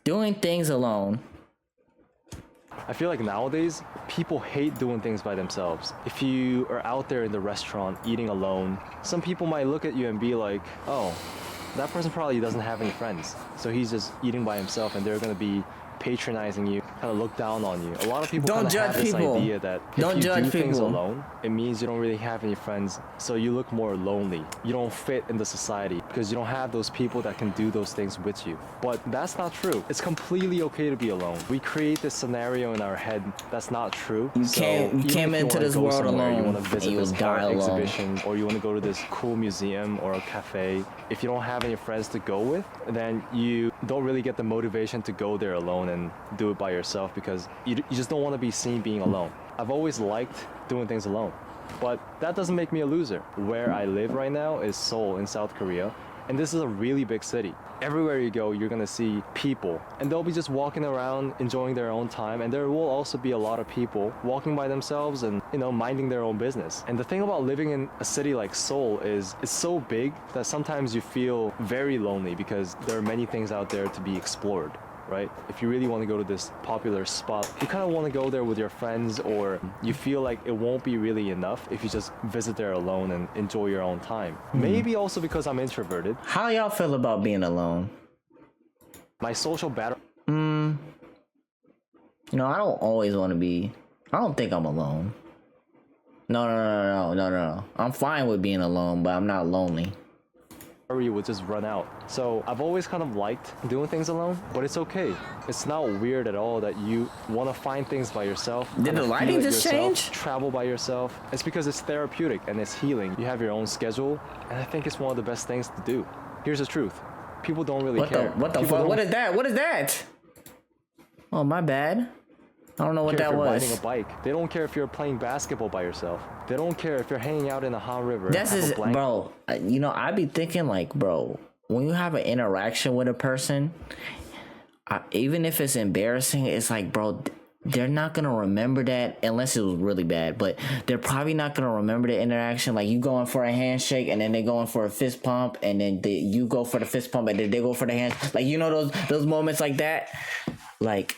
Doing things alone. I feel like nowadays, people hate doing things by themselves. If you are out there in the restaurant eating alone, some people might look at you and be like, oh, that person probably doesn't have any friends. So he's just eating by himself, and they're going to be patronizing you, kind of look down on you. A lot of people Don't kind of have judge this people. idea that if Don't you judge do things people. alone, it means you don't really have any friends, so you look more lonely. You don't fit in the society because you don't have those people that can do those things with you. But that's not true. It's completely okay to be alone. We create this scenario in our head that's not true. You So came even if you into wanna this go world somewhere, you alone, want to visit and this you'll die art alone. exhibition, or you want to go to this cool museum or a cafe, if you don't have any friends to go with, then you don't really get the motivation to go there alone and do it by yourself, because you just don't want to be seen being alone. I've always liked doing things alone, but that doesn't make me a loser. Where I live right now is Seoul in South Korea, and this is a really big city. Everywhere you go, you're gonna see people, and they'll be just walking around enjoying their own time, and there will also be a lot of people walking by themselves and, you know, minding their own business. And the thing about living in a city like Seoul is it's so big that sometimes you feel very lonely because there are many things out there to be explored. Right? If you really want to go to this popular spot, you kind of want to go there with your friends, or you feel like it won't be really enough if you just visit there alone and enjoy your own time. Maybe also because I'm introverted. How y'all feel about being alone? My social battery. You know, I don't always want to be. I don't think I'm alone. No. I'm fine with being alone, but I'm not lonely. Would just run out. So I've always kind of liked doing things alone, but it's okay. It's not weird at all that you want to find things by yourself. Did the lighting just change? Travel by yourself. It's because it's therapeutic and it's healing. You have your own schedule, and I think it's one of the best things to do. Here's the truth. People don't really care. What the fuck? What is that? What is that? Oh, my bad. I don't know what that was. Riding a bike. They don't care if you're playing basketball by yourself. They don't care if you're hanging out in a hot river. That's just, bro. You know, I be thinking like, bro, when you have an interaction with a person, even if it's embarrassing, it's like, bro, they're not gonna remember that unless it was really bad. But they're probably not gonna remember the interaction. Like you going for a handshake, and then they going for a fist pump, and then you go for the fist pump, and then they go for the hand. Like, you know, those moments like that, like.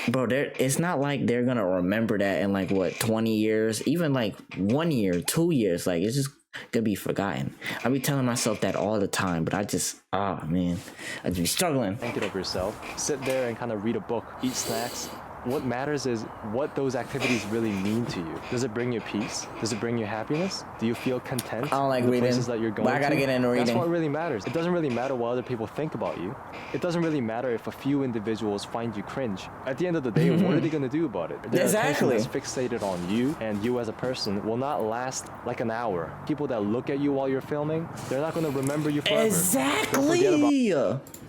Bro, it's not like they're gonna remember that in like what 20 years, even like 1 year, 2 years. Like, it's just gonna be forgotten. I be telling myself that all the time, but I just man, I just be struggling. Think it of yourself. Sit there and kind of read a book, eat snacks. What matters is what those activities really mean to you. Does it bring you peace? Does it bring you happiness? Do you feel content? I don't like in the reading, places that you're going but I gotta get into reading. That's what really matters. It doesn't really matter what other people think about you. It doesn't really matter if a few individuals find you cringe. At the end of the day, what are they gonna do about it? Their attention is fixated on you, and you as a person will not last like an hour. People that look at you while you're filming, they're not gonna remember you forever. Exactly.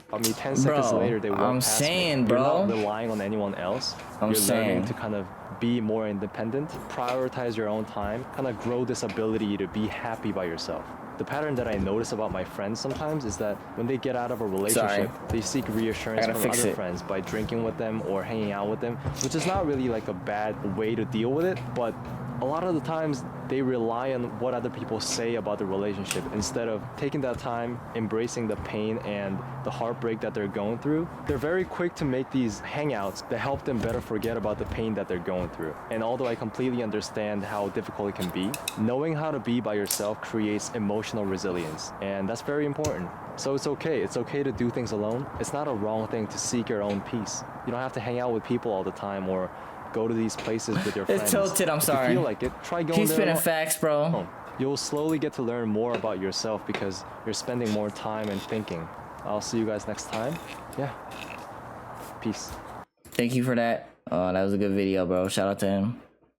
I mean, 10 seconds later, they walk past me. Bro. You're not relying on anyone else. You're learning to kind of be more independent, prioritize your own time, kind of grow this ability to be happy by yourself. The pattern that I notice about my friends sometimes is that when they get out of a relationship, they seek reassurance from other friends by drinking with them or hanging out with them, which is not really like a bad way to deal with it, but a lot of the times they rely on what other people say about the relationship instead of taking that time, embracing the pain and the heartbreak that they're going through. They're very quick to make these hangouts that help them better forget about the pain that they're going through. And although I completely understand how difficult it can be, knowing how to be by yourself creates emotional resilience, and that's very important. So it's okay. It's okay to do things alone. It's not a wrong thing to seek your own peace. You don't have to hang out with people all the time or go to these places with your friends. It's tilted, I'm sorry. If you feel like it, try going He's there. spitting facts, bro. You'll slowly get to learn more about yourself because you're spending more time and thinking. I'll see you guys next time. Yeah. Peace. Thank you for that. That was a good video, bro. Shout out to him.